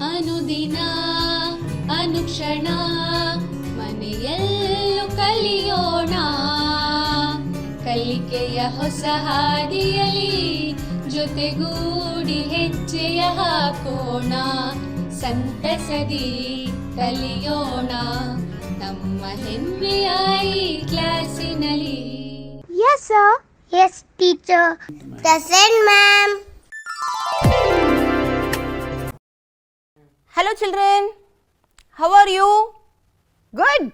ಅನುದಿನ ಅನುಕ್ಷಣ ಮನೆಯಲ್ಲೂ ಕಲಿಯೋಣ, ಕಲಿಕೆಯ ಹೊಸ ಹಾದಿಯಲಿ ಜೊತೆಗೂಡಿ ಹೆಜ್ಜೆಯ ಹಾಕೋಣ, ಸಂತಸದಿ ಕಲಿಯೋಣ ನಮ್ಮ ಹೆಮ್ಮೆಯ ಈ ಕ್ಲಾಸಿನಲ್ಲಿ. Yes sir. Yes teacher. Present ma'am. Hello children, how are you? Good.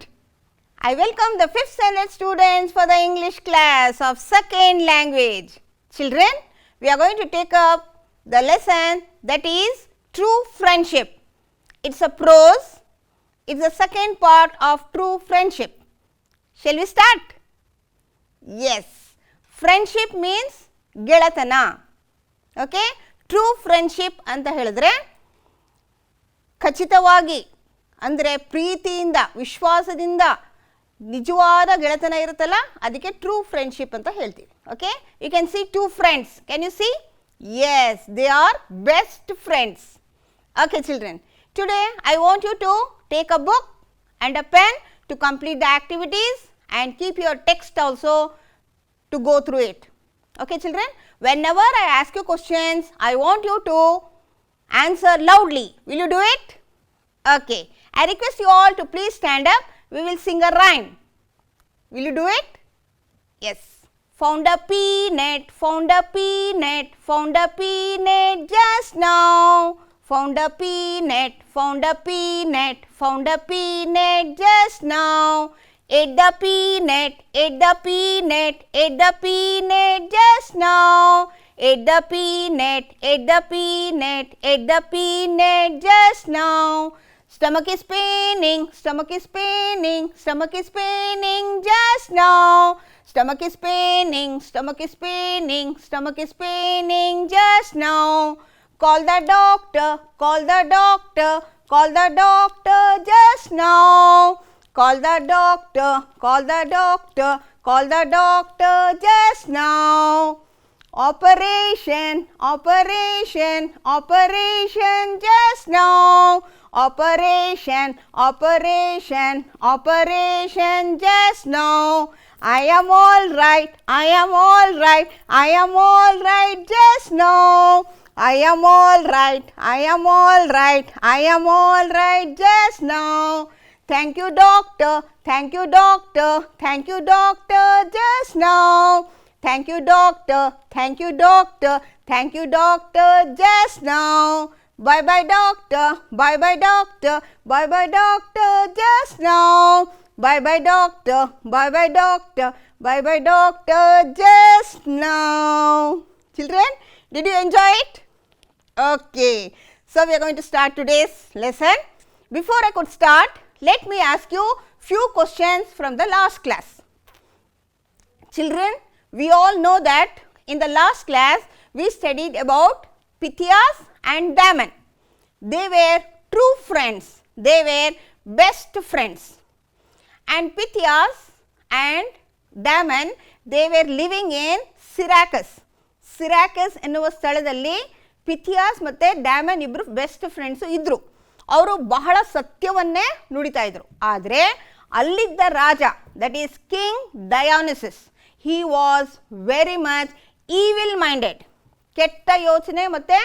I welcome the 5th standard students for the English class of second language. Children, we are going to take up the lesson that is true friendship. It's a prose. It's the second part of true friendship. Shall we start? Yes. Friendship means ಗೆಳತನ. Okay? True friendship ಅಂತ ಹೇಳಿದ್ರೆ ಖಚಿತವಾಗಿ ಅಂದರೆ ಪ್ರೀತಿಯಿಂದ ವಿಶ್ವಾಸದಿಂದ ನಿಜವಾದ ಗೆಳೆತನ ಇರುತ್ತಲ್ಲ, ಅದಕ್ಕೆ ಟ್ರೂ ಫ್ರೆಂಡ್ಶಿಪ್ ಅಂತ ಹೇಳ್ತೀವಿ. Okay, you can see two friends. Can you see? Yes, they are best friends. Okay children, today I want you to take a book and a pen to complete the activities and keep your text also to go through it. Okay children, whenever I ask you questions, I want you to answer loudly. Will you do it? Okay, I request you all to please stand up. We will sing a rhyme. Will you do it? Yes. Found a peanut, found a peanut, found a peanut just now. Found a peanut, found a peanut, found a peanut just now. Ate the peanut, ate the peanut, ate the peanut just now. Ate the peanut, ate the peanut, ate the peanut just now. Stomach is paining, stomach is paining, stomach is paining just now. Stomach is paining, stomach is paining, stomach is paining just now. Call the doctor, call the doctor, call the doctor just now. Call the doctor, call the doctor, call the doctor just now. Operation, operation, operation just now. Operation, operation, operation just now. I am all right, I am all right, I am all right just now. I am all right, I am all right, I am all right just now. Thank you doctor, thank you doctor, thank you doctor just now. Thank you doctor, thank you doctor, thank you doctor just now. Bye bye doctor, bye bye doctor, bye bye doctor just now. Bye bye doctor, bye bye doctor, bye bye doctor just now. Children, did you enjoy it? Okay, so we are going to start today's lesson. Before I could start, let me ask you few questions from the last class. Children, we all know that in the last class we studied about Pythias and Damon. They were true friends. They were best friends. And Pythias and Damon, they were living in Syracuse. Syracuse ಎನ್ನುವ ಸ್ಥಳದಲ್ಲಿ ಪಿಥಿಯಾಸ್ ಮತ್ತು ಡ್ಯಾಮನ್ ಇಬ್ಬರು best friends ಇದ್ದರು. ಅವರು ಬಹಳ ಸತ್ಯವನ್ನೇ ನುಡಿತಾ ಇದ್ರು. ಆದರೆ ಅಲ್ಲಿದ್ದ ರಾಜ, that is king Dionysius, he was very much evil minded. ಕೆಟ್ಟ ಯೋಚನೆ ಮತ್ತು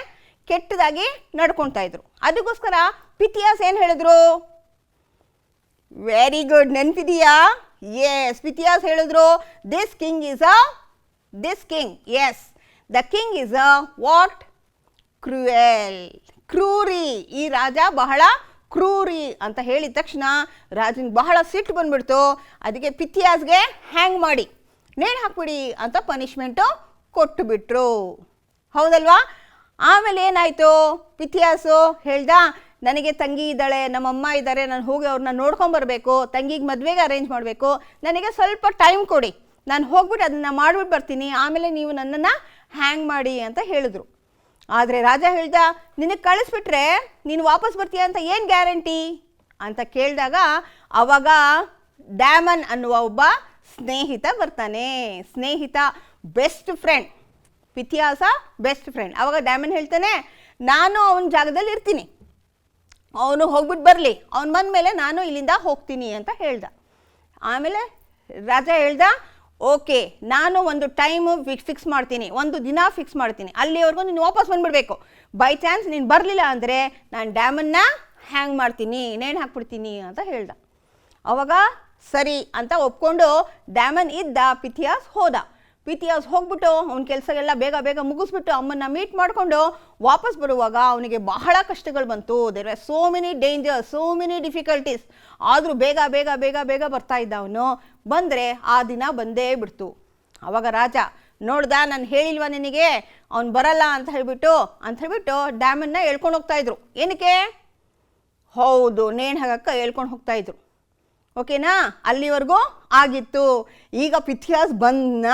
ಕೆಟ್ಟದಾಗಿ ನಡ್ಕೊಳ್ತಾ ಇದ್ರು. ಅದಕ್ಕೋಸ್ಕರ ಪಿಥಿಯಾಸ್ ಏನು ಹೇಳಿದ್ರು? ವೆರಿ ಗುಡ್, ನೆನಪಿದೆಯಾ? ಎಸ್, ಪಿಥಿಯಾಸ್ ಹೇಳಿದ್ರು this king is yes, the king is a what? Cruel, ಕ್ರೂರಿ. ಈ ರಾಜ ಬಹಳ ಕ್ರೂರಿ ಅಂತ ಹೇಳಿದ ತಕ್ಷಣ ರಾಜನಿಗೆ ಬಹಳ ಸಿಟ್ಟು ಬಂದ್ಬಿಡ್ತು. ಅದಕ್ಕೆ ಪಿಥಿಯಾಸ್ಗೆ ಹ್ಯಾಂಗ್ ಮಾಡಿ ನೇಣು ಹಾಕ್ಬಿಡಿ ಅಂತ ಪನಿಷ್ಮೆಂಟು ಕೊಟ್ಟು ಬಿಟ್ರು. ಹೌದಲ್ವಾ? ಆಮೇಲೆ ಏನಾಯಿತು? ಪಿಥಿಯಾಸು ಹೇಳ್ದ, ನನಗೆ ತಂಗಿ ಇದ್ದಾಳೆ, ನಮ್ಮಮ್ಮ ಇದ್ದಾರೆ, ನಾನು ಹೋಗಿ ಅವ್ರನ್ನ ನೋಡ್ಕೊಂಬರ್ಬೇಕು, ತಂಗಿಗೆ ಮದುವೆಗೆ ಅರೇಂಜ್ ಮಾಡಬೇಕು, ನನಗೆ ಸ್ವಲ್ಪ ಟೈಮ್ ಕೊಡಿ, ನಾನು ಹೋಗ್ಬಿಟ್ಟು ಅದನ್ನು ಮಾಡಿಬಿಟ್ಟು ಬರ್ತೀನಿ, ಆಮೇಲೆ ನೀವು ನನ್ನನ್ನು ಹ್ಯಾಂಗ್ ಮಾಡಿ ಅಂತ ಹೇಳಿದ್ರು. ಆದರೆ ರಾಜ ಹೇಳ್ದ, ನಿನಗೆ ಕಳಿಸ್ಬಿಟ್ರೆ ನೀನು ವಾಪಸ್ ಬರ್ತೀಯ ಅಂತ ಏನು ಗ್ಯಾರಂಟಿ ಅಂತ ಕೇಳಿದಾಗ ಆವಾಗ ಡ್ಯಾಮನ್ ಅನ್ನುವ ಒಬ್ಬ ಸ್ನೇಹಿತ ಬರ್ತಾನೆ. ಸ್ನೇಹಿತ, ಬೆಸ್ಟ್ ಫ್ರೆಂಡ್, ಪಿಥಿಯಾಸ ಬೆಸ್ಟ್ ಫ್ರೆಂಡ್. ಆವಾಗ ಡ್ಯಾಮನ್ ಹೇಳ್ತಾನೆ, ನಾನು ಅವನ ಜಾಗದಲ್ಲಿ ಇರ್ತೀನಿ, ಅವನು ಹೋಗ್ಬಿಟ್ಟು ಬರಲಿ, ಅವನು ಬಂದಮೇಲೆ ನಾನು ಇಲ್ಲಿಂದ ಹೋಗ್ತೀನಿ ಅಂತ ಹೇಳ್ದ. ಆಮೇಲೆ ರಾಜ ಹೇಳ್ದ, ಓಕೆ ನಾನು ಒಂದು ಟೈಮು ಫಿಕ್ಸ್ ಮಾಡ್ತೀನಿ, ಒಂದು ದಿನ ಫಿಕ್ಸ್ ಮಾಡ್ತೀನಿ, ಅಲ್ಲಿವರೆಗೂ ನೀನು ವಾಪಸ್ ಬಂದುಬಿಡ್ಬೇಕು. ಬೈ ಚಾನ್ಸ್ ನೀನು ಬರಲಿಲ್ಲ ಅಂದರೆ ನಾನು ಡ್ಯಾಮನ್ನು ಹ್ಯಾಂಗ್ ಮಾಡ್ತೀನಿ, ನೇಣು ಹಾಕ್ಬಿಡ್ತೀನಿ ಅಂತ ಹೇಳ್ದ. ಅವಾಗ ಸರಿ ಅಂತ ಒಪ್ಕೊಂಡು ಡ್ಯಾಮನ್ ಇದ್ದ, ಪಿಥಿಯಾಸ್ ಹೋದ. ಪಿಥಿಯಾಸ್ ಹೋಗ್ಬಿಟ್ಟು ಅವ್ನ ಕೆಲಸಗೆಲ್ಲ ಬೇಗ ಬೇಗ ಮುಗಿಸ್ಬಿಟ್ಟು ಅಮ್ಮನ್ನ ಮೀಟ್ ಮಾಡಿಕೊಂಡು ವಾಪಸ್ ಬರುವಾಗ ಅವನಿಗೆ ಬಹಳ ಕಷ್ಟಗಳು ಬಂತು. There are so many dangers, so many difficulties. ಆದರೂ ಬೇಗ ಬೇಗ ಬೇಗ ಬೇಗ ಬರ್ತಾ ಇದ್ದ ಅವನು. ಬಂದರೆ ಆ ದಿನ ಬಂದೇ ಬಿಡ್ತು. ಅವಾಗ ರಾಜ ನೋಡ್ದ, ನಾನು ಹೇಳಿಲ್ವ ನಿನಗೆ ಅವ್ನು ಬರಲ್ಲ ಅಂತ ಹೇಳ್ಬಿಟ್ಟು ಡ್ಯಾಮನ್ನ ಹೇಳ್ಕೊಂಡು ಹೋಗ್ತಾಯಿದ್ರು. ಏನಕ್ಕೆ? ಹೌದು, ನೇಣು ಹಾಕಕ್ಕೆ ಹೇಳ್ಕೊಂಡು ಹೋಗ್ತಾಯಿದ್ರು. ಓಕೆನಾ? ಅಲ್ಲಿವರೆಗೂ ಆಗಿತ್ತು. ಈಗ ಪಿಥಿಯಾಸ್ ಬಂದ,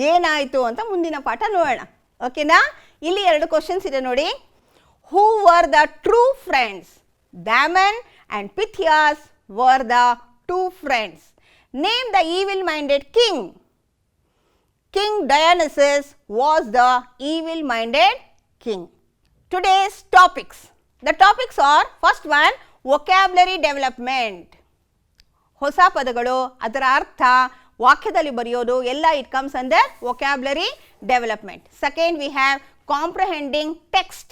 ಏನಾಯಿತು ಅಂತ ಮುಂದಿನ ಪಾಠ ನೋಡೋಣ. ಓಕೆನಾ? ಇಲ್ಲಿ 2 ಕ್ವಶನ್ಸ್ ಇದೆ ನೋಡಿ. Who were the true friends? Damon and Pythias were the 2 friends. Name the evil minded king. King Dionysus was the evil-minded king. Today's topics. The topics are, first one, vocabulary development. ಹೊಸ ಪದಗಳು, ಅದರ ಅರ್ಥ, ವಾಕ್ಯದಲ್ಲಿ ಬರೆಯೋದು ಎಲ್ಲ it comes under vocabulary development. Second, we have comprehending text.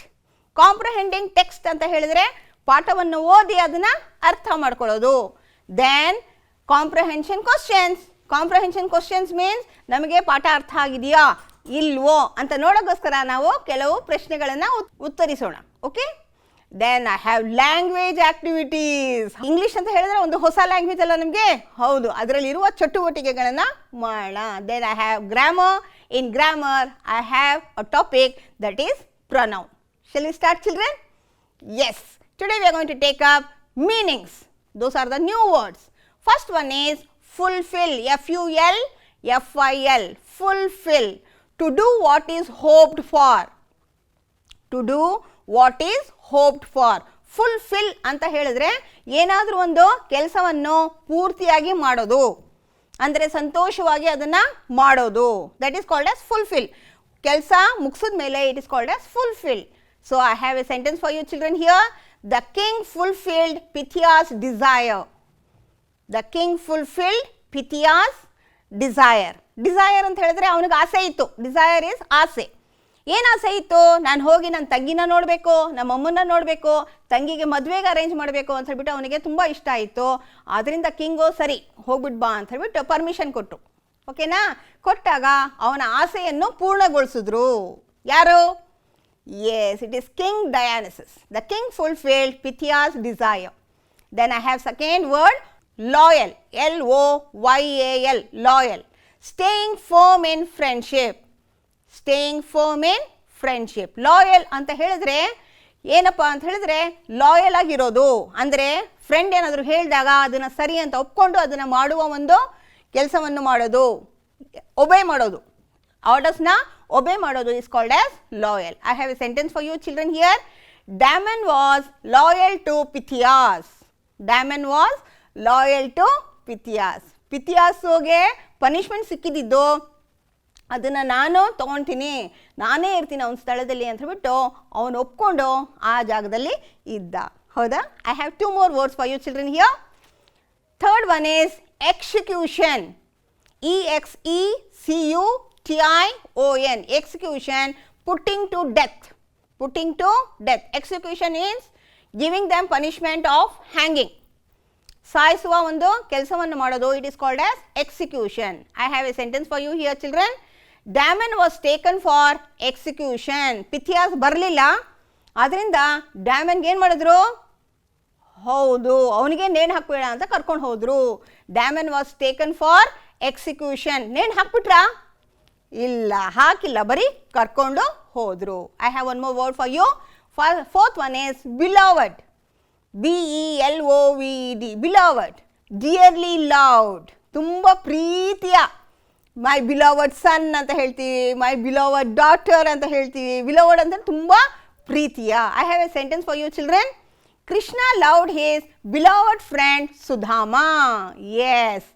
Comprehending text ಅಂತ ಹೇಳಿದ್ರೆ ಪಾಠವನ್ನು ಓದಿ ಅದನ್ನು ಅರ್ಥ ಮಾಡ್ಕೊಳ್ಳೋದು. Then comprehension questions. Comprehension questions means ನಮಗೆ ಪಾಠ ಅರ್ಥ ಆಗಿದೆಯಾ ಇಲ್ವೋ ಅಂತ ನೋಡೋಕ್ಕೋಸ್ಕರ ನಾವು ಕೆಲವು ಪ್ರಶ್ನೆಗಳನ್ನು ಉತ್ತರಿಸೋಣ. Okay? Then I have language activities. English ಅಂತ ಹೇಳಿದ್ರೆ ಒಂದು ಹೊಸ ಲ್ಯಾಂಗ್ವೇಜ್ ಅಲ್ಲ ನಮಗೆ? ಹೌದು, ಅದರಲ್ಲಿರುವ ಚಟುವಟಿಕೆಗಳನ್ನು ಮಾಡೋಣ. Then I have grammar. In grammar I have a topic that is pronoun. Shall we start children? Yes. Today we are going to take up meanings. Those are the new words. First one is fulfill. F-U-L-F-I-L. Fulfill. To do what is hoped for. To do what is hoped for. Fulfill ಅಂತ ಹೇಳಿದ್ರೆ ಏನಾದರೂ ಒಂದು ಕೆಲಸವನ್ನು ಪೂರ್ತಿಯಾಗಿ ಮಾಡೋದು, ಅಂದರೆ ಸಂತೋಷವಾಗಿ ಅದನ್ನು ಮಾಡೋದು. That is called as fulfil. ಕೆಲಸ ಮುಗಿಸಿದ ಮೇಲೆ it is called as fulfil. So I have a sentence for you children here. The king fulfilled Pythia's desire. The king fulfilled Pythia's desire. Desire ಅಂತ ಹೇಳಿದ್ರೆ ಅವನಿಗೆ ಆಸೆ ಇತ್ತು. Desire is ಆಸೆ. ಏನು ಆಸೆ ಇತ್ತು? ನಾನು ಹೋಗಿ ನನ್ನ ತಂಗಿನ ನೋಡಬೇಕು, ನಮ್ಮ ಅಮ್ಮನ್ನ ನೋಡಬೇಕು, ತಂಗಿಗೆ ಮದುವೆಗೆ ಅರೇಂಜ್ ಮಾಡಬೇಕು ಅಂತ ಹೇಳ್ಬಿಟ್ಟು ಅವನಿಗೆ ತುಂಬ ಇಷ್ಟ ಆಯಿತು. ಆದ್ದರಿಂದ ಕಿಂಗು ಸರಿ ಹೋಗ್ಬಿಟ್ಟು ಬಾ ಅಂತ ಹೇಳ್ಬಿಟ್ಟು ಪರ್ಮಿಷನ್ ಕೊಟ್ಟರು. ಓಕೆನಾ? ಕೊಟ್ಟಾಗ ಅವನ ಆಸೆಯನ್ನು ಪೂರ್ಣಗೊಳಿಸಿದ್ರು. ಯಾರು? Yes, it is King Dionysus. The king fulfilled Pythia's desire. Then I have second word, loyal. L-O-Y-A-L. Loyal. Staying firm in friendship. Staying firm in friendship. Loyal ಅಂತ ಹೇಳಿದ್ರೆ ಏನಪ್ಪ ಅಂತ ಹೇಳಿದ್ರೆ ಲಾಯಲ್ ಆಗಿರೋದು. ಅಂದರೆ ಫ್ರೆಂಡ್ ಏನಾದರೂ ಹೇಳಿದಾಗ ಅದನ್ನು ಸರಿ ಅಂತ ಒಪ್ಕೊಂಡು ಅದನ್ನು ಮಾಡುವ ಒಂದು ಕೆಲಸವನ್ನು ಮಾಡೋದು, ಒಬೇ ಮಾಡೋದು. ಆರ್ಡರ್ಸ್ನ ಒಬೇ ಮಾಡೋದು is called as loyal. I have a sentence for you children here. Damon was loyal to Pythias. Damon was loyal to Pythias. ಪಿಥಿಯಾಸ್ಗೆ ಪನಿಷ್ಮೆಂಟ್ ಸಿಕ್ಕಿದ್ದು ಅದನ್ನು ನಾನು ತೊಗೊಳ್ತೀನಿ, ನಾನೇ ಇರ್ತೀನಿ ಅವನ ಸ್ಥಳದಲ್ಲಿ ಅಂತ ಹೇಳ್ಬಿಟ್ಟು ಅವನು ಒಪ್ಕೊಂಡು ಆ ಜಾಗದಲ್ಲಿ ಇದ್ದ. ಹೌದಾ? I have 2 more words for you children here. Third one is execution. E-X-E-C-U-T-I-O-N. Execution, putting to death. Putting to death. Execution is giving them punishment of hanging. ಸಾಯಿಸುವ ಒಂದು ಕೆಲಸವನ್ನು ಮಾಡೋದು. It is called as execution. I have a sentence for you here children. Damon was taken for execution. Pythias ಬರಲಿಲ್ಲ, ಆದ್ದರಿಂದ ಡ್ಯಾಮನ್ಗೆ ಏನು ಮಾಡಿದ್ರು? ಹೌದು, ಅವನಿಗೆ ನೇಣು ಹಾಕ್ಬೇಡ ಅಂತ ಕರ್ಕೊಂಡು ಹೋದರು. Damon was taken for execution. ನೇಣು ಹಾಕ್ಬಿಟ್ರಾ? ಇಲ್ಲ, ಹಾಕಿಲ್ಲ, ಬರೀ ಕರ್ಕೊಂಡು ಹೋದರು. I have one more word for you. Fourth one is beloved. B-E-L-O-V-E-D. Beloved. Dearly loved. ತುಂಬ ಪ್ರೀತಿಯ. ಮೈ ಬಿಲವಡ್ ಸನ್ ಅಂತ ಹೇಳ್ತೀವಿ, ಮೈ ಬಿಲವಡ್ ಡಾಟರ್ ಅಂತ ಹೇಳ್ತೀವಿ. ಬಿಲವಡ್ ಅಂತ ತುಂಬ ಪ್ರೀತಿಯ. I have a sentence for you children. Krishna loved his beloved friend Sudama. Yes,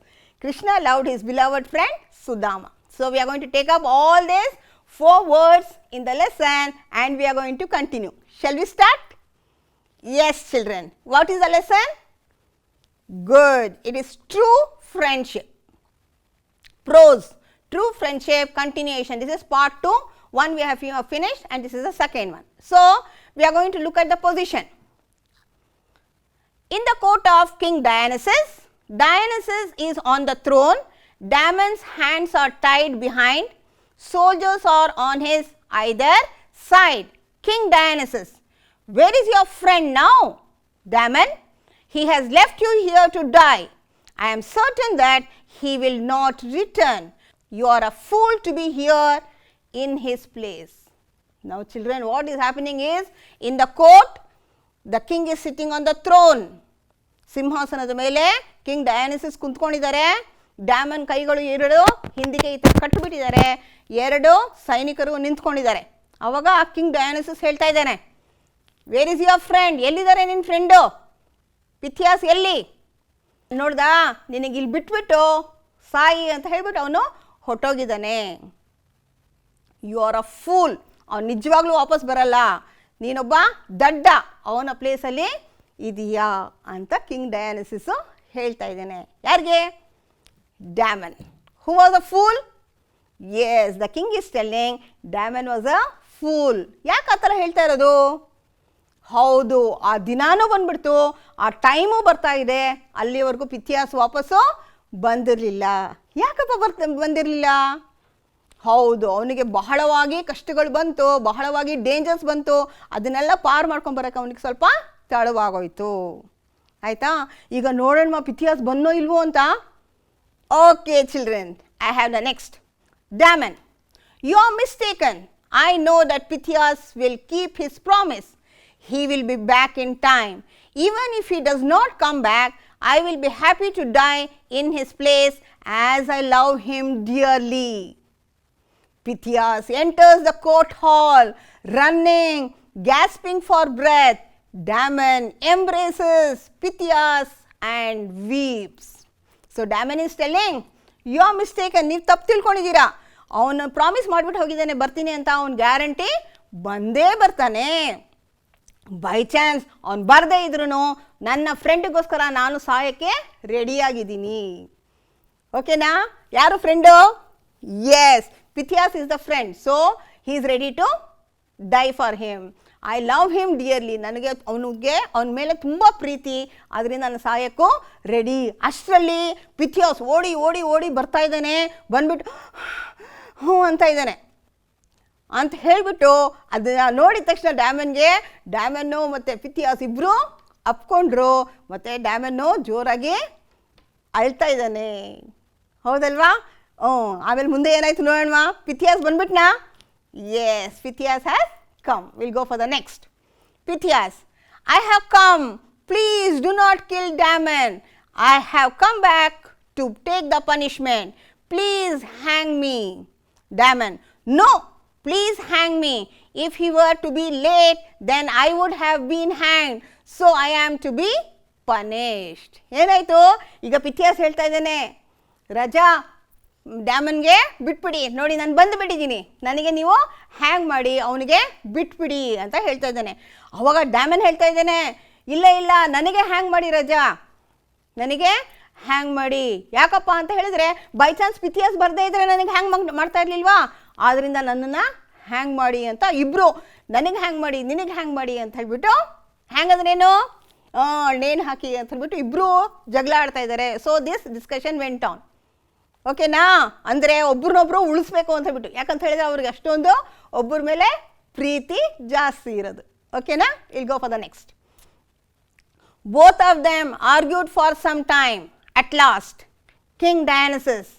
Krishna loved his beloved friend Sudama. So we are going to take up all this 4 words in the lesson and we are going to continue. Shall we start? Yes, children. What is the lesson? Good. It is true friendship. Prose. True friendship continuation. This is part 2. One we have finished and this is the second one. So, we are going to look at the position. In the court of King Dionysus, Dionysus is on the throne. Damon's hands are tied behind. Soldiers are on his either side. King Dionysus, where is your friend now? Damon, he has left you here to die. I am certain that he will not return. You are a fool to be here in his place. Now children, what is happening is, in the court, the king is sitting on the throne. ಸಿಂಹಾಸನದ ಮೇಲೆ king ಡಯಾನಿಸಿಸ್ ಕುಂತ್ಕೊಂಡಿದ್ದಾರೆ. Daman ಕೈಗಳು ಎರಡು ಹಿಂದಿಗೆ ಈ ಥರ ಕಟ್ಟಿಬಿಟ್ಟಿದ್ದಾರೆ. ಎರಡು ಸೈನಿಕರು ನಿಂತ್ಕೊಂಡಿದ್ದಾರೆ. ಅವಾಗ ಕಿಂಗ್ ಡಯಾನಿಸಿಸ್ ಹೇಳ್ತಾ ಇದ್ದಾನೆ, ವೇರ್ ಇಸ್ ಯುವರ್ ಫ್ರೆಂಡ್? ಎಲ್ಲಿದ್ದಾರೆ ನಿನ್ನ ಫ್ರೆಂಡು? ಪಿಥಿಯಾಸ್ ಎಲ್ಲಿ? ನೋಡ್ದಾ, ನಿನಗೆ ಇಲ್ಲಿ ಬಿಟ್ಬಿಟ್ಟು ಸಾಯಿ ಅಂತ ಹೇಳ್ಬಿಟ್ಟು ಅವನು ಹೊಟ್ಟೋಗಿದ್ದಾನೆ. You are a fool. ಅವನು ನಿಜವಾಗ್ಲೂ ವಾಪಸ್ ಬರಲ್ಲ. ನೀನೊಬ್ಬ ದಡ್ಡ, ಅವನ ಪ್ಲೇಸಲ್ಲಿ ಇದೆಯಾ ಅಂತ ಕಿಂಗ್ ಡಯಾನಿಸಿಸು ಹೇಳ್ತಾ ಇದ್ದಾನೆ. ಯಾರಿಗೆ? Damon. Who was a fool? Yes, the king is telling Damon was a fool. ಯಾಕೆ ಆ ಥರ ಹೇಳ್ತಾ ಇರೋದು? ಹೌದು, ಆ ದಿನಾನೂ ಬಂದ್ಬಿಡ್ತು, ಆ ಟೈಮು ಬರ್ತಾ ಇದೆ, ಅಲ್ಲಿವರೆಗೂ ಪಿಥಿಯಾಸ್ ವಾಪಸ್ಸು ಬಂದಿರಲಿಲ್ಲ. ಯಾಕಪ್ಪ ಬಂದಿರಲಿಲ್ಲ? ಹೌದು, ಅವನಿಗೆ ಬಹಳವಾಗಿ ಕಷ್ಟಗಳು ಬಂತು, ಬಹಳವಾಗಿ ಡೇಂಜರ್ಸ್ ಬಂತು. ಅದನ್ನೆಲ್ಲ ಪಾರು ಮಾಡ್ಕೊಂಬರಕ್ಕೆ ಅವನಿಗೆ ಸ್ವಲ್ಪ ತಡವಾಗೋಯ್ತು. ಆಯಿತಾ? ಈಗ ನೋಡೋಣ ಪಿಥಿಯಾಸ್ ಬನ್ನೋ ಇಲ್ವೋ ಅಂತ. Okay children, I have the next. Damon, you are mistaken. I know that Pythias will keep his promise. He will be back in time. Even if he does not come back, I will be happy to die in his place as I love him dearly. Pythias enters the court hall, running, gasping for breath. Damon embraces Pythias and weeps. So Damon is telling, you are mistaken. ನೀವು ತಪ್ಪು ತಿಳ್ಕೊಂಡಿದ್ದೀರಾ. ಅವನು promise ಮಾಡಿಬಿಟ್ಟು ಹೋಗಿದ್ದಾನೆ ಬರ್ತೀನಿ ಅಂತ. ಅವನು guarantee ಬಂದೇ ಬರ್ತಾನೆ. ಬೈ ಚಾನ್ಸ್ ಅವನು ಬರದೇ ಇದ್ರೂ ನನ್ನ ಫ್ರೆಂಡಿಗೋಸ್ಕರ ನಾನು ಸಾಯೋಕ್ಕೆ ರೆಡಿಯಾಗಿದ್ದೀನಿ. ಓಕೆನಾ? ಯಾರು friend? Yes, Pythias is the friend. So he is ready to die for him. I love him dearly. ನನಗೆ ಅವನ ಮೇಲೆ ತುಂಬ ಪ್ರೀತಿ, ಅದರಿಂದ ನಾನು ಸಾಯಕ್ಕೂ ರೆಡಿ. ಅಷ್ಟರಲ್ಲಿ ಪಿಥಿಯಾಸ್ ಓಡಿ ಓಡಿ ಓಡಿ ಬರ್ತಾ ಇದ್ದಾನೆ. ಬಂದ್ಬಿಟ್ಟು ಹ್ಞೂ ಅಂತ ಇದ್ದಾನೆ ಅಂತ ಹೇಳಿಬಿಟ್ಟು ಅದನ್ನು ನೋಡಿದ ತಕ್ಷಣ ಡ್ಯಾಮನ್ನು ಮತ್ತು ಪಿಥಿಯಾಸ್ ಇಬ್ಬರು ಅಪ್ಕೊಂಡ್ರು. ಮತ್ತು ಡ್ಯಾಮನ್ನು ಜೋರಾಗಿ ಅಳ್ತಾ ಇದ್ದಾನೆ. ಹೌದಲ್ವಾ? ಆಮೇಲೆ ಮುಂದೆ ಏನಾಯ್ತು ನೋಡೋಣ. ಪಿಥಿಯಾಸ್ ಬಂದ್ಬಿಟ್ನಾ? Yes, Pythias has come. We'll go for the next. Pythias, I have come. Please do not kill Damon. I have come back to take the punishment. Please hang me. Damon, no, please hang me. If he were to be late, then I would have been hanged. So I am to be punished. ಏನಾಯಿತು? ಈಗ ಪಿಥಿಯಾಸ್ ಹೇಳ್ತಾ ಇದ್ದಾನೆ, ರಾಜಾ ಡ್ಯಾಮನ್ಗೆ ಬಿಟ್ಬಿಡಿ, ನೋಡಿ ನಾನು ಬಂದುಬಿಟ್ಟಿದ್ದೀನಿ, ನನಗೆ ನೀವು ಹ್ಯಾಂಗ್ ಮಾಡಿ ಅವನಿಗೆ ಬಿಟ್ಬಿಡಿ ಅಂತ ಹೇಳ್ತಾ ಇದ್ದಾನೆ. ಅವಾಗ ಡ್ಯಾಮನ್ ಹೇಳ್ತಾ ಇದ್ದಾನೆ, ಇಲ್ಲ ಇಲ್ಲ, ನನಗೆ ಹ್ಯಾಂಗ್ ಮಾಡಿ ರಾಜಾ, ನನಗೆ ಹ್ಯಾಂಗ್ ಮಾಡಿ. ಯಾಕಪ್ಪ ಅಂತ ಹೇಳಿದ್ರೆ, ಬೈ ಚಾನ್ಸ್ ಪಿಥಿಯಾಸ್ ಬರದೇ ಇದ್ದರೆ ನನಗೆ ಹ್ಯಾಂಗ್ ಮಾಡ್ತಾ ಇರಲಿಲ್ವಾ, ಆದ್ದರಿಂದ ನನ್ನನ್ನು ಹ್ಯಾಂಗ್ ಮಾಡಿ ಅಂತ ಇಬ್ಬರು, ನನಗೆ ಹ್ಯಾಂಗ್ ಮಾಡಿ ನಿನಗೆ ಹ್ಯಾಂಗ್ ಮಾಡಿ ಅಂತ ಹೇಳ್ಬಿಟ್ಟು, ಹ್ಯಾಂಗ್ ಅಂದ್ರೇನು? ನೇಣು ಹಾಕಿ ಅಂತ ಹೇಳ್ಬಿಟ್ಟು ಇಬ್ಬರು ಜಗಳ ಆಡ್ತಾ ಇದ್ದಾರೆ. So this discussion went on. ಓಕೆನಾ? ಅಂದರೆ ಒಬ್ರನ್ನೊಬ್ರು ಉಳಿಸ್ಬೇಕು ಅಂತ ಹೇಳ್ಬಿಟ್ಟು. ಯಾಕಂತ ಹೇಳಿದ್ರೆ ಅವ್ರಿಗೆ ಅಷ್ಟೊಂದು ಒಬ್ಬರ ಮೇಲೆ ಪ್ರೀತಿ ಜಾಸ್ತಿ ಇರೋದು. ಓಕೆನಾ? We'll go for the next. Both of them argued for some time. At last king Dionysus,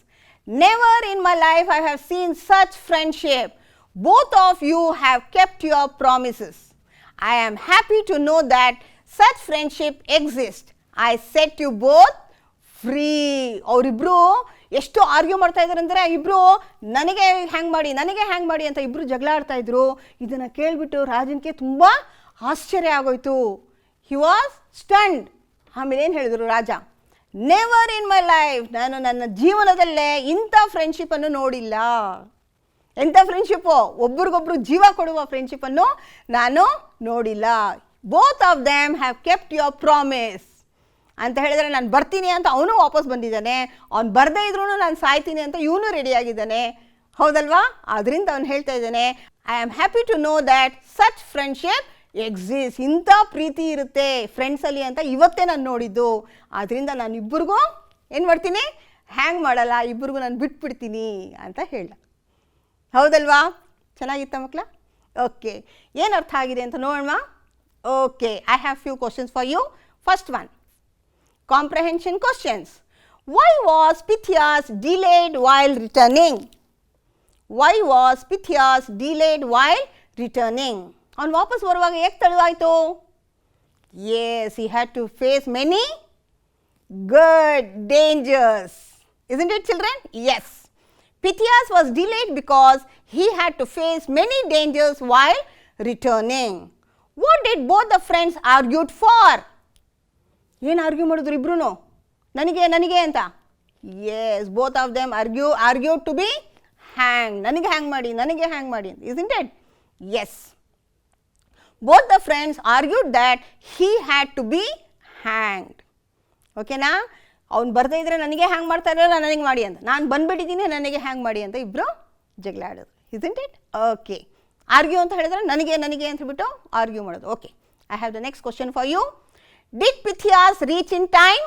never in my life I have seen such friendship. Both of you have kept your promises. I am happy to know that such friendship exist. I set you both free. ಅವರಿಬ್ಬರು ಎಷ್ಟು argue ಮಾಡ್ತಾ ಇದ್ದಾರೆ ಅಂದರೆ, ಇಬ್ಬರು ನನಗೆ hang ಮಾಡಿ ನನಗೆ hang ಮಾಡಿ ಅಂತ ಇಬ್ಬರು ಜಗಳ ಆಡ್ತಾ ಇದ್ರು. ಇದನ್ನು ಕೇಳಿಬಿಟ್ಟು ರಾಜನಿಗೆ ತುಂಬ ಆಶ್ಚರ್ಯ ಆಗೋಯ್ತು. He was stunned. ಆಮೇಲೆ ಏನು ಹೇಳಿದ್ರು ರಾಜ, ನೆವರ್ ಇನ್ ಮೈ ಲೈಫ್, ನಾನು ನನ್ನ ಜೀವನದಲ್ಲೇ ಇಂಥ ಫ್ರೆಂಡ್ಶಿಪ್ಪನ್ನು ನೋಡಿಲ್ಲ. ಎಂಥ ಫ್ರೆಂಡ್ಶಿಪ್ಪು? ಒಬ್ರಿಗೊಬ್ರು ಜೀವ ಕೊಡುವ ಫ್ರೆಂಡ್ಶಿಪ್ಪನ್ನು ನಾನು ನೋಡಿಲ್ಲ. Both of them have kept your promise ಅಂತ ಹೇಳಿದರೆ ನಾನು ಬರ್ತೀನಿ ಅಂತ ಅವನು ವಾಪಸ್ ಬಂದಿದ್ದಾನೆ, ಅವ್ನು ಬರದೇ ಇದ್ರೂ ನಾನು ಸಾಯ್ತೀನಿ ಅಂತ ಇವನು ರೆಡಿಯಾಗಿದ್ದಾನೆ, ಹೌದಲ್ವಾ? ಅದರಿಂದ ಅವನು ಹೇಳ್ತಾ ಇದ್ದಾನೆ, I am happy to know that such friendship exist, ಇಂಥ ಪ್ರೀತಿ ಇರುತ್ತೆ ಫ್ರೆಂಡ್ಸಲ್ಲಿ ಅಂತ ಇವತ್ತೇ ನಾನು ನೋಡಿದ್ದು. ಆದ್ದರಿಂದ ನಾನು ಇಬ್ಬರಿಗೂ ಏನು ಮಾಡ್ತೀನಿ, ಹ್ಯಾಂಗ್ ಮಾಡಲ್ಲ, ಇಬ್ಬರಿಗೂ ನಾನು ಬಿಟ್ಬಿಡ್ತೀನಿ ಅಂತ ಹೇಳ. ಹೌದಲ್ವಾ? ಚೆನ್ನಾಗಿತ್ತ ಮಕ್ಕಳ? ಓಕೆ, ಏನು ಅರ್ಥ ಆಗಿದೆ ಅಂತ ನೋಡೋಣ. Okay, I have few questions for you. First one, comprehension questions. Why was Pythias delayed while returning? Why was Pythias delayed while returning? ಅವನು ವಾಪಸ್ ಬರುವಾಗ ಏಕೆ ತಡವಾಯಿತು? Yes, he had to face many good dangers. Isn't it, children? Yes. Pythias was delayed because he had to face many dangers while returning. What did both the friends argued for? ಏನು argue ಮಾಡಿದ್ರು ಇಬ್ರು? ನನಗೆ ಅಂತ. Yes, both of them argue to be hang. ನನಗೆ hang ಮಾಡಿ. Isn't it? Yes, both the friends argued that he had to be hanged. ಓಕೆನಾ? ಅವ್ನು ಬರದೇ ಇದ್ರೆ ನನಗೆ ಹ್ಯಾಂಗ್ ಮಾಡ್ತಾ ಇರಲ್ಲ, ನನಗೆ ಮಾಡಿ ಅಂತ. ನಾನು ಬಂದ್ಬಿಟ್ಟಿದ್ದೀನಿ, ನನಗೆ ಹ್ಯಾಂಗ್ ಮಾಡಿ ಅಂತ ಇಬ್ಬರು ಜಗಳ ಆಡೋದು. Isn't it? ಓಕೆ, ಆರ್ಗ್ಯೂ ಅಂತ ಹೇಳಿದ್ರೆ ನನಗೆ ಅಂತ ಹೇಳ್ಬಿಟ್ಟು ಆರ್ಗ್ಯೂ ಮಾಡೋದು. Okay, I have the next question for you. Did Pythias reach in time?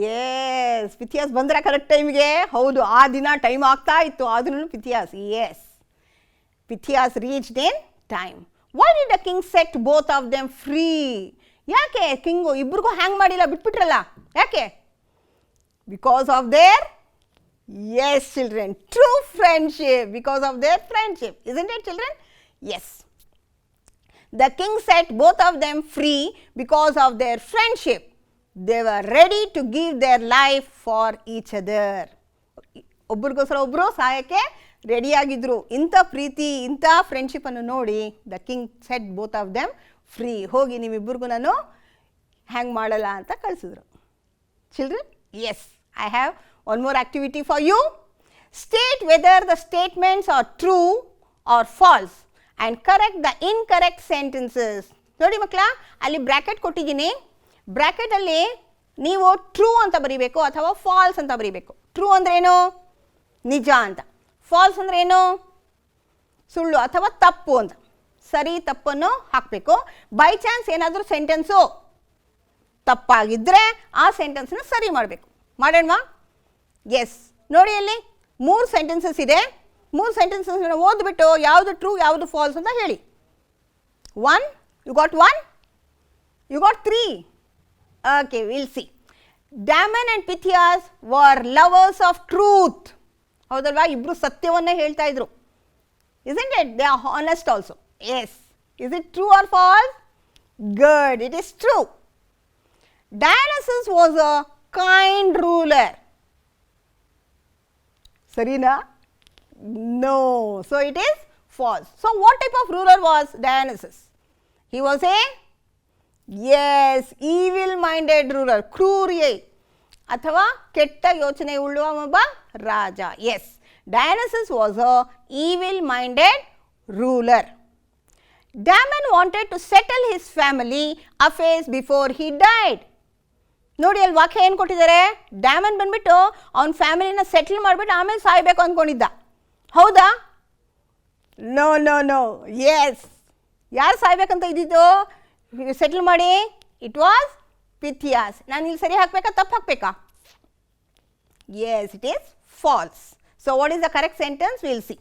Yes, Pythias ಬಂದ್ರ ಕರೆಕ್ಟ್ ಟೈಮ್ಗೆ. ಹೌದು, ಆ ದಿನ ಟೈಮ್ ಆಗ್ತಾ ಇತ್ತು ಆದ್ರೂ Pythias, yes, Pythias reached in time. Why did the king set both of them free? ಯಾಕೆ king ಇಬ್ರಿಗೂ ಹ್ಯಾಂಗ್ ಮಾಡಿಲ್ಲ, ಬಿಟ್ಬಿಟ್ರಲ್ಲ? ಯಾಕೆ? Because of their, yes children, true friendship. Because of their friendship, isn't it children? Yes. The king set both of them free because of their friendship. They were ready to give their life for each other. ಒಬ್ರಿಗೋಸ್ಕರ ಒಬ್ಬರು ಸಾಯಕ್ಕೆ ರೆಡಿಯಾಗಿದ್ದರು. ಇಂಥ ಪ್ರೀತಿ, ಇಂಥ ಫ್ರೆಂಡ್ಶಿಪ್ಪನ್ನು ನೋಡಿ the king set both of them free. ಹೋಗಿ ನಿಮ್ಮಿಬ್ಬರಿಗೂ ನಾನು hang ಮಾಡಲ್ಲ ಅಂತ ಕಳಿಸಿದ್ರು. Children, yes, I have one more activity for you. State whether the statements are true or false and correct the incorrect sentences. ನೋಡಿ ಮಕ್ಕಳ, ಅಲ್ಲಿ ಬ್ರ್ಯಾಕೆಟ್ ಕೊಟ್ಟಿದ್ದೀನಿ. ಬ್ರ್ಯಾಕೆಟಲ್ಲಿ ನೀವು ಟ್ರೂ ಅಂತ ಬರೀಬೇಕು ಅಥವಾ ಫಾಲ್ಸ್ ಅಂತ ಬರೀಬೇಕು. ಟ್ರೂ ಅಂದರೆ ಏನು? ನಿಜ ಅಂತ. ಫಾಲ್ಸ್ ಅಂದರೆ ಏನು? ಸುಳ್ಳು ಅಥವಾ ತಪ್ಪು ಅಂತ. ಸರಿ ತಪ್ಪನ್ನು ಹಾಕಬೇಕು. ಬೈ ಚಾನ್ಸ್ ಏನಾದರೂ ಸೆಂಟೆನ್ಸು ತಪ್ಪಾಗಿದ್ದರೆ ಆ ಸೆಂಟೆನ್ಸ್ನ ಸರಿ ಮಾಡಬೇಕು. ಮಾಡೋಣವಾ? ಎಸ್, ನೋಡಿ ಅಲ್ಲಿ 3 ಸೆಂಟೆನ್ಸಸ್ ಇದೆ. 3 ಸೆಂಟೆನ್ಸಸ್ ಓದ್ಬಿಟ್ಟು ಯಾವುದು ಟ್ರೂ ಯಾವುದು ಫಾಲ್ಸ್ ಅಂತ ಹೇಳಿ. 1, you got 1, you got 3. Okay, we'll see. Damon and Pythias were lovers of truth. ಹೌದಲ್ವಾ? ಇಬ್ರು ಸತ್ಯವನ್ನೇ ಹೇಳ್ತಾ ಇದ್ರು. Isn't it? They are honest also. Yes. Is it true or false? Good, it is true. Dionysus was a kind ruler. ಸರಿನಾ? No. So it is false. So what type of ruler was Dionysus? He was a, yes, evil minded ruler. ಕ್ರೂರಿ ಅಥವಾ ಕೆಟ್ಟ ಯೋಚನೆ ಉಳ್ಳುವ ಒಬ್ಬ ರಾಜ. Yes, Dionysus was a evil minded ruler. Damon wanted to settle his family affairs before he died. ನೋಡಿ ಅಲ್ಲಿ ವಾಕ್ಯ ಏನು ಕೊಟ್ಟಿದ್ದಾರೆ? ಡ್ಯಾಮನ್ ಬಂದ್ಬಿಟ್ಟು ಅವನ ಫ್ಯಾಮಿಲಿನ ಸೆಟಲ್ ಮಾಡಿಬಿಟ್ಟು ಆಮೇಲೆ ಸಾಯ್ಬೇಕು ಅಂದ್ಕೊಂಡಿದ್ದ. ಹೌದಾ? No no no. ಎಸ್, ಯಾರು ಸಾಯ್ಬೇಕಂತ ಇದ್ದಿದ್ದು ಸೆಟಲ್ ಮಾಡಿ? It was Pythias. ನಾನು ಇಲ್ಲಿ ಸರಿ ಹಾಕಬೇಕಾ ತಪ್ಪು ಹಾಕಬೇಕಾ? Yes, it is false. So what is the correct sentence? We'll see.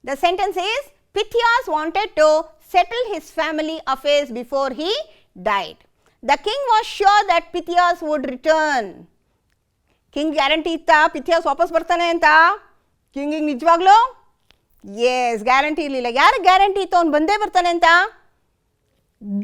The sentence is Pythias wanted to settle his family affairs before he died. The king was sure that Pythias would return. King guarantee ಇತ್ತಾ ಪಿಥಿಯಾಸ್ ವಾಪಸ್ ಬರ್ತಾನೆ ಅಂತ? ಕಿಂಗಿಗೆ ನಿಜವಾಗ್ಲೂ S guarantee ಇರಲಿಲ್ಲ. ಯಾರಿಗೆ guarantee ಇತ್ತು ಅವ್ನು ಬಂದೇ ಬರ್ತಾನೆ ಅಂತ?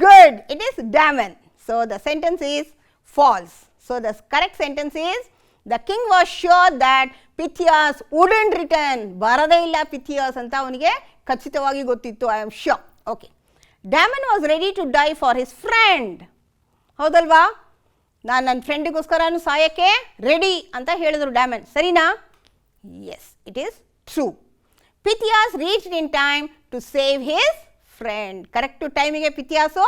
Good, it is Damon. So the sentence is false. So the correct sentence is the king was sure that Pythias wouldn't return. ಬರದೇ ಇಲ್ಲ ಪಿಥಿಯಾಸ್ ಅಂತ ಅವನಿಗೆ ಖಚಿತವಾಗಿ ಗೊತ್ತಿತ್ತು. I am sure. Okay, Damon was ready to die for his friend. ಹೌದಲ್ವಾ? ನಾನು ನನ್ನ ಫ್ರೆಂಡಿಗೋಸ್ಕರನು ಸಾಯಕ್ಕೆ ರೆಡಿ ಅಂತ ಹೇಳಿದ್ರು ಡ್ಯಾಮನ್. ಸರಿನಾ? Yes, it is true. Pythias reached in time to save his friend. Correct ಟೈಮಿಗೆ ಪಿತ್ಯಾಸು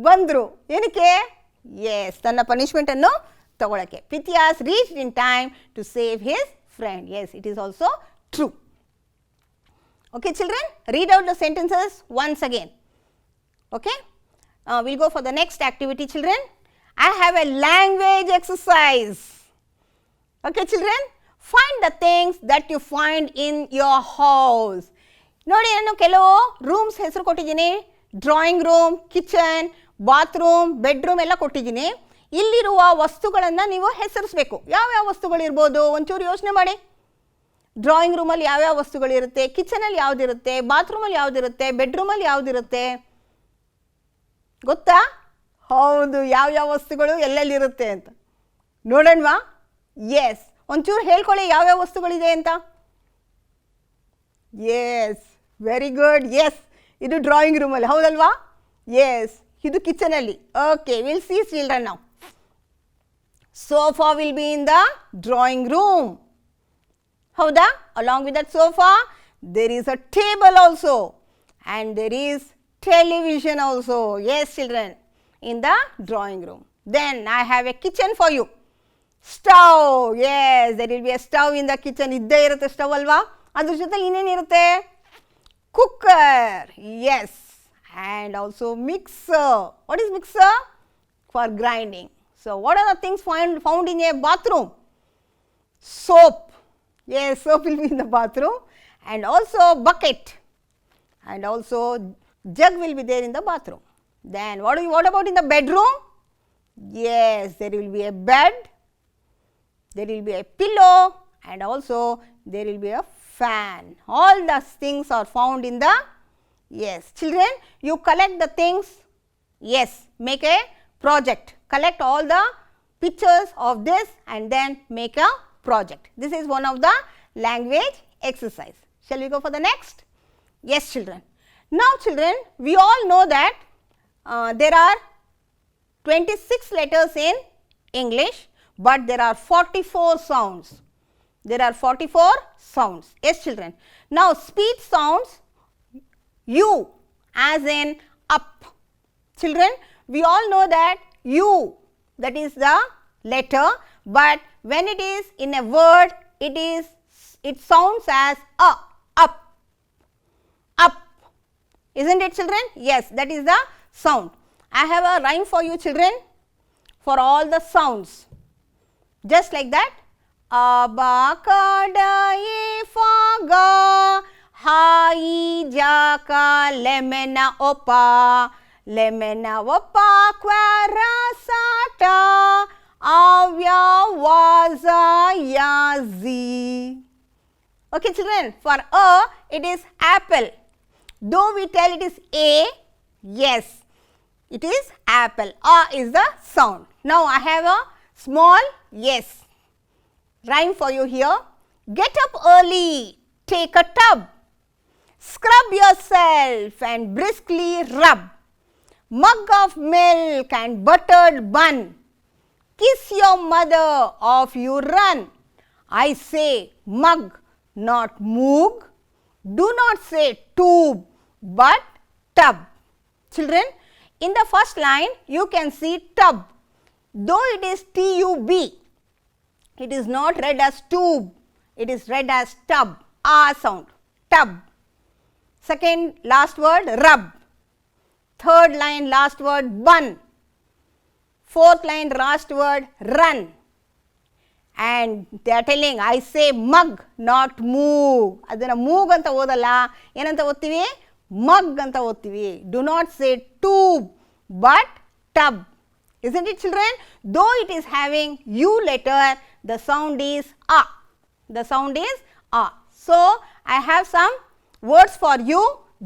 ಬಂದರು. ಏನಕ್ಕೆ? ಎಸ್, ತನ್ನ ಪನಿಷ್ಮೆಂಟನ್ನು ತಗೊಳ್ಳೋಕ್ಕೆ. Pythias reached in time to save his friend. Yes, it is also true. Okay children, read out the sentences once again. Okay, we'll go for the next activity children. I have a language exercise. Okay children, find the things that you find in your house. ನೋಡಿ, ನಾನು ಕೆಲವು rooms ಹೆಸರು ಕೊಟ್ಟಿದ್ದೀನಿ. Drawing room, kitchen, bathroom, bedroom ಎಲ್ಲ ಕೊಟ್ಟಿದ್ದೀನಿ. ಇಲ್ಲಿರುವ ವಸ್ತುಗಳನ್ನು ನೀವು ಹೆಸರಿಸಬೇಕು. ಯಾವ್ಯಾವ ವಸ್ತುಗಳಿರ್ಬೋದು ಒಂಚೂರು ಯೋಚನೆ ಮಾಡಿ. ಡ್ರಾಯಿಂಗ್ ರೂಮಲ್ಲಿ ಯಾವ್ಯಾವ ವಸ್ತುಗಳಿರುತ್ತೆ, ಕಿಚನಲ್ಲಿ ಯಾವುದಿರುತ್ತೆ, ಬಾತ್ರೂಮಲ್ಲಿ ಯಾವುದಿರುತ್ತೆ, ಬೆಡ್ರೂಮಲ್ಲಿ ಯಾವುದಿರುತ್ತೆ ಗೊತ್ತಾ? ಹೌದು, ಯಾವ್ಯಾವ ವಸ್ತುಗಳು ಎಲ್ಲೆಲ್ಲಿರುತ್ತೆ ಅಂತ ನೋಡೋಣವಾ? ಎಸ್, ಒಂಚೂರು ಹೇಳ್ಕೊಳ್ಳಿ ಯಾವ್ಯಾವ ವಸ್ತುಗಳಿದೆ ಅಂತ. Yes, very good. ಎಸ್, ಇದು ಡ್ರಾಯಿಂಗ್ ರೂಮಲ್ಲಿ, ಹೌದಲ್ವಾ? ಎಸ್, ಇದು ಕಿಚನಲ್ಲಿ. Okay, we'll see children now. Sofa will be in the drawing room. ಹೌದಾ? Along with that sofa, there is a table also and there is television also. Yes children, in the drawing room. Then I have a kitchen for you. Stove. Yes, there will be a stove in the kitchen. Idde irutte stove alva? Adr joteli innenu irutte? Cooker. Yes, and also mixer. What is mixer? For grinding. So what are the things found in a bathroom? Soap. Yes, soap will be in the bathroom, and also bucket, and also jug will be there in the bathroom. Then what about in the bedroom? Yes, there will be a bed, there will be a pillow, and also there will be a fan. All those things are found in the, yes children, you collect the things. Yes, make a project, collect all the pictures of this and then make a project. This is one of the language exercise. Shall we go for the next? Yes children. Now children, we all know that there are 26 letters in English, but there are 44 sounds. There are 44 sounds. Yes children. Now speech sounds, U as in up. Children, we all know that U, that is the letter, but when it is in a word, it sounds as up, up. Isn't it children? Yes, that is the sound. I have a rhyme for you children for all the sounds. Just like that. Abakada efaga hai jaka lemena opa kwarasata avya waza yazi. Okay children, for a it is apple. Though we tell it is a, yes, it is apple. A is the sound. Now I have a small yes rhyme for you here. Get up early, take a tub, scrub yourself and briskly rub. Mug of milk and buttered bun, kiss your mother off you run. I say mug, not moog. Do not say tube, but tub. Children, in the first line you can see tub. Though it is T-U-B, it is not read as tube, it is read as tub. R sound, tub. Second last word rub. Third line last word bun. Fourth line last word run. And they are telling I say mug, not moog. ಅದನ್ನು ಮೂಗ್ ಅಂತ ಓದಲ್ಲ, ಏನಂತ ಓದ್ತೀವಿ? ಮಗ್ ಅಂತ ಓದ್ತೀವಿ. Do not say tube, but tub. Isn't it children? Though it is having U letter, the sound is A. The sound is A. So I have some words for you.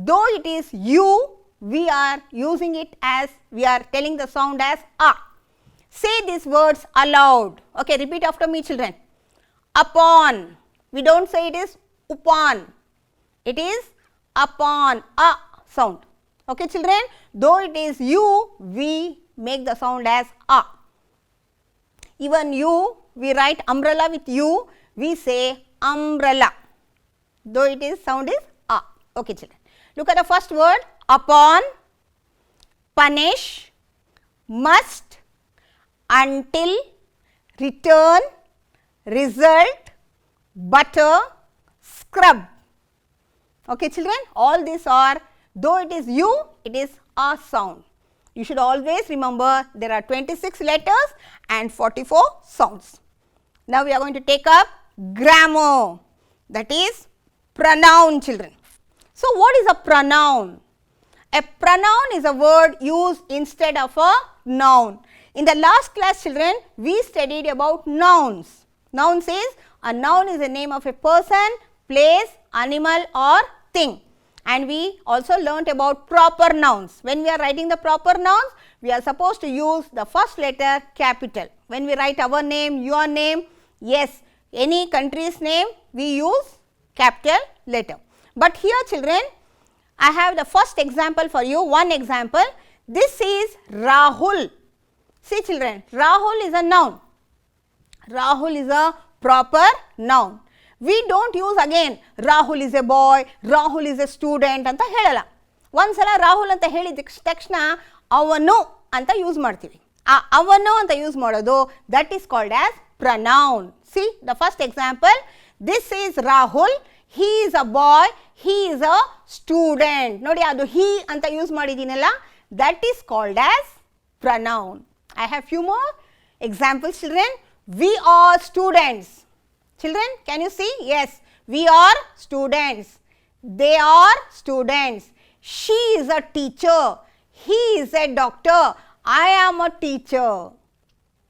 Though it is U, we are using it as, we are telling the sound as A. Say these words aloud. Okay, repeat after me children. Upon. We don't say it is upon. It is upon. A sound. Okay children. Though it is U, we make the sound as A. Even U, we write umbrella with U, we say umbrella. Though it is sound is A. Okay, children. Look at the first word, upon, punish, must, until, return, result, butter, scrub. Okay, children, all these are, though it is U, it is a sound. You should always remember there are 26 letters and 44 sounds. Now we are going to take up grammar, that is pronoun, children. So what is a pronoun? A pronoun is a word used instead of a noun. In the last class, children, we studied about nouns. Nouns is, a noun is the name of a person, place, animal or thing. And we also learnt about proper nouns. When we are writing the proper nouns, we are supposed to use the first letter capital. When we write our name, your name, yes, any country's name, we use capital letter. But here, children, I have the first example for you, one example. This is Rahul. See, children, Rahul is a noun. Rahul is a proper noun. We don't use again Rahul is a boy, Rahul is a student anta helala. Ondsala Rahul anta ಹೇಳಿದ ತಕ್ಷಣ ಅವನು ಅಂತ use ಮಾಡ್ತೀವಿ. ಆ ಅವನು ಅಂತ use ಮಾಡೋದು, that is called as pronoun. See the first example, this is Rahul, he is a boy, he is a student. ನೋಡಿ ಅದು he ಅಂತ use ಮಾಡಿದ್ದೀನಲ್ಲ, that is called as pronoun. I have few more examples, children. We are students. Children, can you see? Yes, we are students. They are students. She is a teacher. He is a doctor. I am a teacher.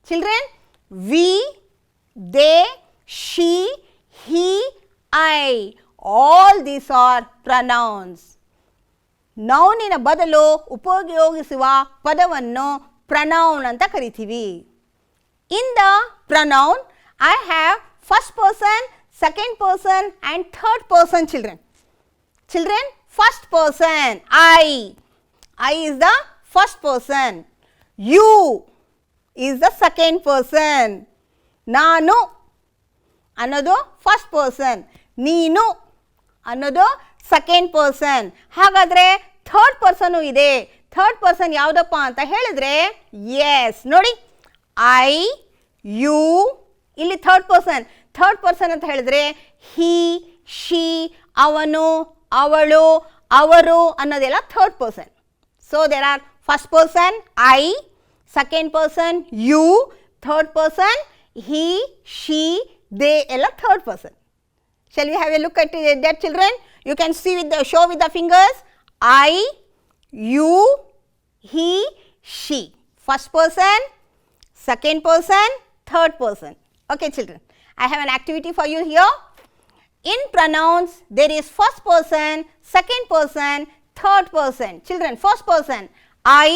Children, we, they, she, he, I. All these are pronouns. ನೌನಿನ ಬದಲು ಉಪಯೋಗಿಸುವ ಪದವನ್ನು pronoun ಅಂತ ಕರಿತೀವಿ. In the pronoun, I have first person, second person and third person, children. Children, first person, I is the first person, you is the second person, nanu ಅನ್ನೋದು first person, ನೀನು ಅನ್ನೋದು second person. ಹಾಗಾದರೆ third person ಇದೆ. Third person ಯಾವುದಪ್ಪ ಅಂತ ಹೇಳಿದ್ರೆ, yes ನೋಡಿ, I, you, ಇಲ್ಲಿ ಥರ್ಡ್ ಪರ್ಸನ್ ಅಂತ ಹೇಳಿದ್ರೆ ಹಿ, ಶಿ, ಅವನು, ಅವಳು, ಅವರು ಅನ್ನೋದೆಲ್ಲ third person. So there are first person I, second person you, third person he, she, they ಎಲ್ಲ third person. Shall we have a look at that, children? You can see with the show with the fingers. I, you, he, she. First person, second person, third person. Okay, children. I have an activity for you here. In pronouns, there is first person, second person, third person. Children, first person, I,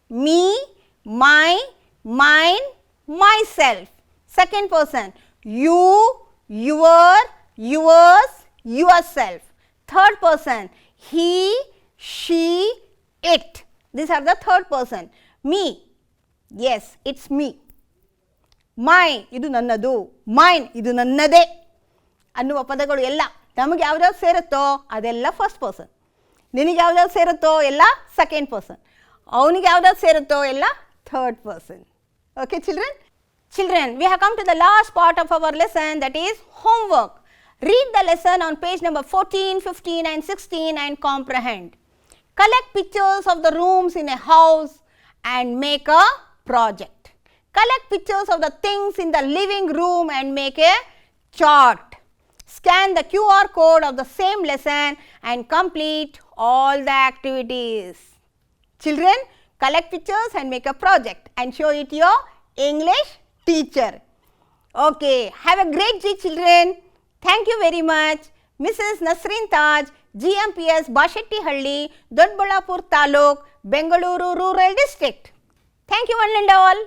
me, my, mine, myself. Second person, you, your, yours, yourself. Third person, he, she, it. These are the third person. Me, yes, it's me. My, ಇದು ನನ್ನದು. Mine, ಇದು ನನ್ನದೇ ಅನ್ನುವ ಪದಗಳು ಎಲ್ಲ ನಮಗೆ ಯಾವ್ದಾವ್ದು ಸೇರುತ್ತೋ ಅದೆಲ್ಲ first person. ನಿನಗೆ ಯಾವ್ದಾವ್ದು ಸೇರುತ್ತೋ ಎಲ್ಲ ಸೆಕೆಂಡ್ ಪರ್ಸನ್. ಅವನಿಗೆ ಯಾವ್ದಾವ್ದು ಸೇರುತ್ತೋ ಎಲ್ಲ third person. Okay children? Children, we have come to the last part of our lesson, that is homework. Read the lesson on page number 14, 15 and 16 and comprehend. Collect pictures of the rooms in a house and make a project. Collect pictures of the things in the living room and make a chart. Scan the QR code of the same lesson and complete all the activities. Children, collect pictures and make a project and show it to your English teacher. Okay, have a great day, children. Thank you very much. Mrs. Nasreen Taj, GMPS Bashettihalli, Dodballapur Taluk, Bengaluru Rural District. Thank you one and all.